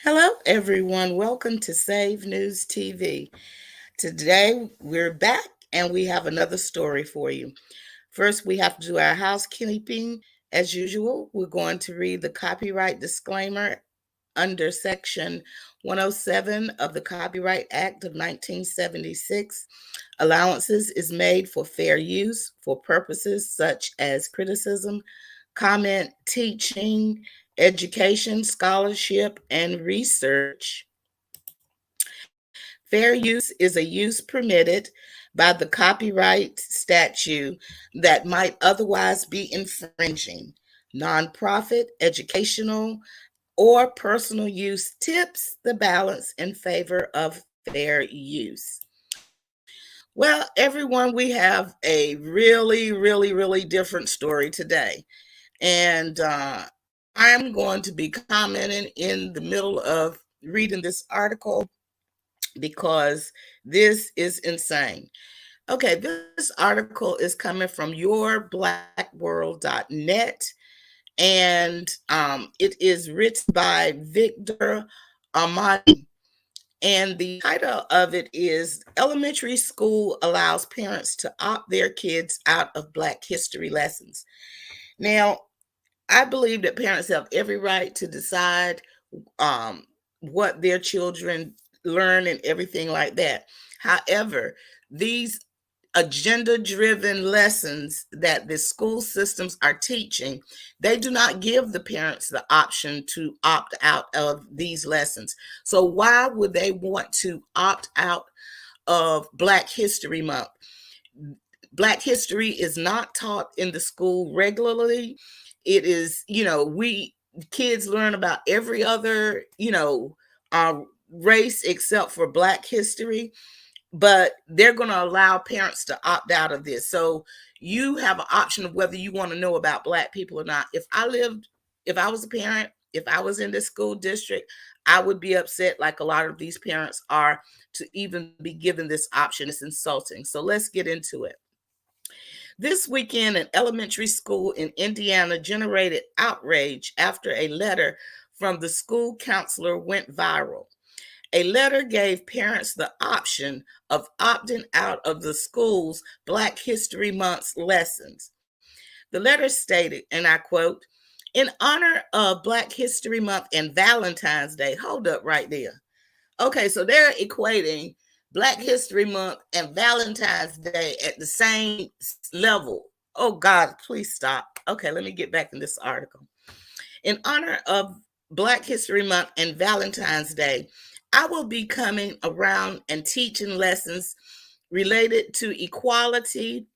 Hello, everyone. Welcome to Save News TV. Today, we're back and we have another story for you. First, we have to do our housekeeping. As usual, we're going to read the copyright disclaimer under Section 107 of the Copyright Act of 1976. Allowances is made for fair use for purposes such as criticism, comment, teaching, education, scholarship, and research. Fair use is a use permitted by the copyright statute that might otherwise be infringing. Nonprofit, educational, or personal use tips the balance in favor of fair use. Well, everyone, we have a really different story today. And I'm going to be commenting in the middle of reading this article because this is insane. Okay, this article is coming from yourblackworld.net, and it is written by Victor Armani. And the title of it is Elementary School Allows Parents to Opt Their Kids Out of Black History Lessons. Now, I believe that parents have every right to decide what their children learn and everything like that. However, these agenda-driven lessons that the school systems are teaching, they do not give the parents the option to opt out of these lessons. So why would they want to opt out of Black History Month? Black history is not taught in the school regularly. It is, we kids learn about every other, race except for Black history, but they're going to allow parents to opt out of this. So you have an option of whether you want to know about Black people or not. If I was a parent, if I was in this school district, I would be upset like a lot of these parents are to even be given this option. It's insulting. So let's get into it. This weekend, an elementary school in Indiana generated outrage after a letter from the school counselor went viral. A letter gave parents the option of opting out of the school's Black History Month's lessons. The letter stated, and I quote, "In honor of Black History Month and Valentine's Day," hold up right there. Okay, so they're equating Black History Month and Valentine's Day at the same level. Oh God, please stop. Okay, let me get back in this article. In honor of Black History Month and Valentine's Day, I will be coming around and teaching lessons related to equality,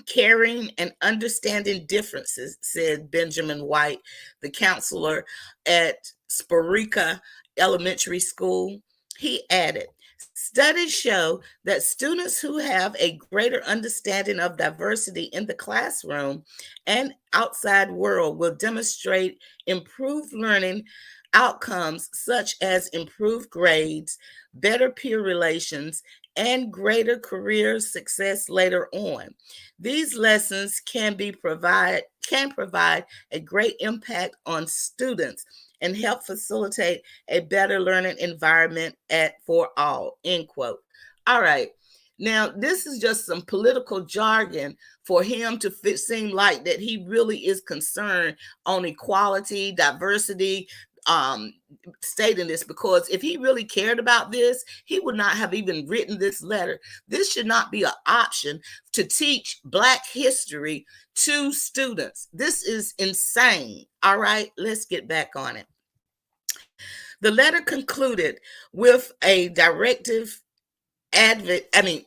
caring, and understanding differences, said Benjamin White, the counselor at Spirica Elementary School. He added, "Studies show that students who have a greater understanding of diversity in the classroom and outside world will demonstrate improved learning outcomes such as improved grades, better peer relations, and greater career success later on. These lessons can provide a great impact on students and help facilitate a better learning environment for all," end quote. All right. Now, this is just some political jargon for him to seem like that he really is concerned on equality, diversity, stating this, because if he really cared about this, he would not have even written this letter. This should not be an option to teach Black history to students. This is insane. All right, let's get back on it. The letter concluded with a directive advising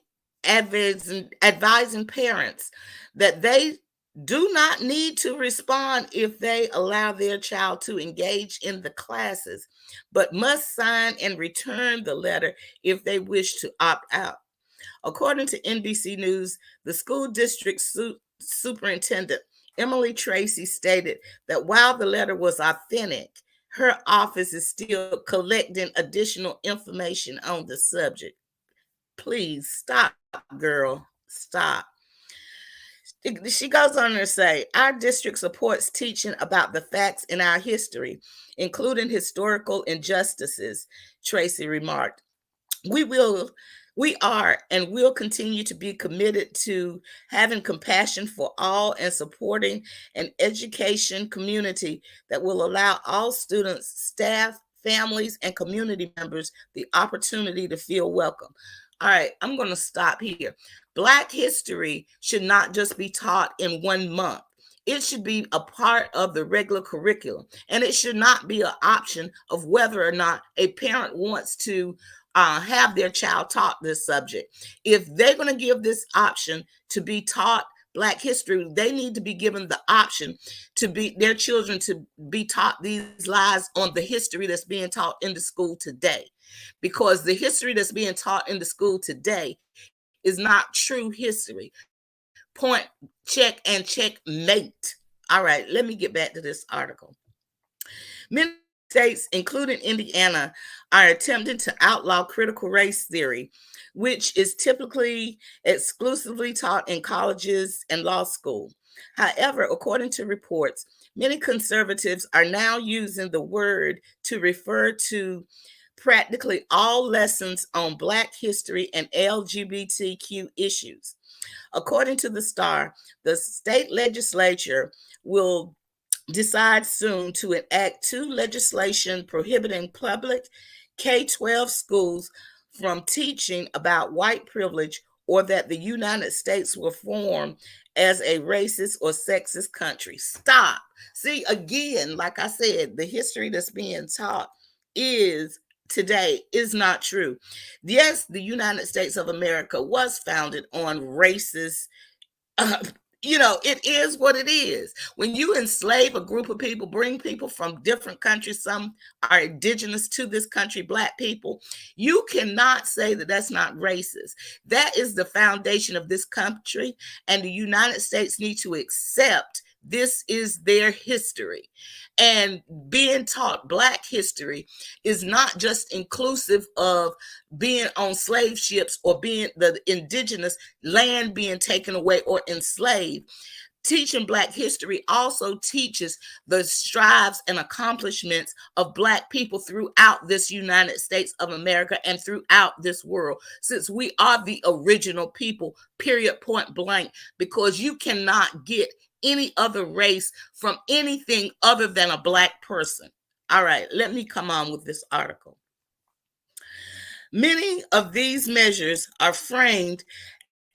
parents that they do not need to respond if they allow their child to engage in the classes, but must sign and return the letter if they wish to opt out. According to NBC News, the school district superintendent, Emily Tracy, stated that while the letter was authentic, her office is still collecting additional information on the subject. Please stop, girl. Stop. She goes on to say, our district supports teaching about the facts in our history, including historical injustices, Tracy remarked. We are and will continue to be committed to having compassion for all and supporting an education community that will allow all students, staff, families, and community members the opportunity to feel welcome. All right, I'm going to stop here. Black history should not just be taught in 1 month. It should be a part of the regular curriculum, and it should not be an option of whether or not a parent wants to have their child taught this subject. If they're going to give this option to be taught Black history, they need to be given the option to be their children to be taught these lies on the history that's being taught in the school today, because the history that's being taught in the school today is not true history. Point, check, and checkmate. All right, let me get back to this article. Many states, including Indiana, are attempting to outlaw critical race theory, which is typically exclusively taught in colleges and law school. However, according to reports, many conservatives are now using the word to refer to practically all lessons on Black history and LGBTQ issues. According to the Star, the state legislature will decide soon to enact 2 legislation prohibiting public K-12 schools from teaching about white privilege, or that the United States will form as a racist or sexist country. Stop. See, again, like I said, the history that's being taught today is not true. Yes, the United States of America was founded on racist, it is what it is. When you enslave a group of people, bring people from different countries, some are indigenous to this country, Black people, you cannot say that that's not racist. That is the foundation of this country, and the United States need to accept this is their history. And being taught Black history is not just inclusive of being on slave ships or being the indigenous land being taken away or enslaved. Teaching Black history also teaches the strives and accomplishments of Black people throughout this United States of America and throughout this world, since we are the original people, period, point blank, because you cannot get any other race from anything other than a Black person. All right, let me come on with this article. Many of these measures are framed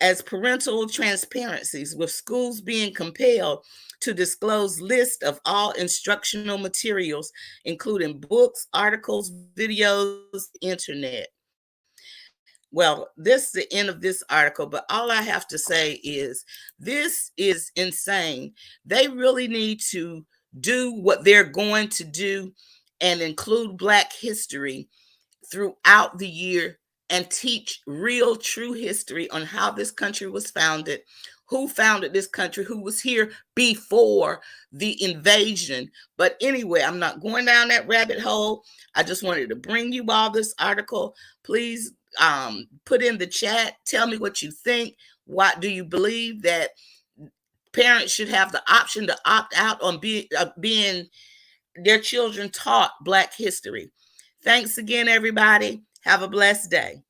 as parental transparencies, with schools being compelled to disclose lists of all instructional materials, including books, articles, videos, internet. Well, this is the end of this article, but all I have to say is this is insane. They really need to do what they're going to do and include Black history throughout the year and teach real, true history on how this country was founded, who founded this country, who was here before the invasion. But anyway, I'm not going down that rabbit hole. I just wanted to bring you all this article. Please put in the chat. Tell me what you think. What do you believe that parents should have the option to opt out on being their children taught Black history? Thanks again, everybody. Have a blessed day.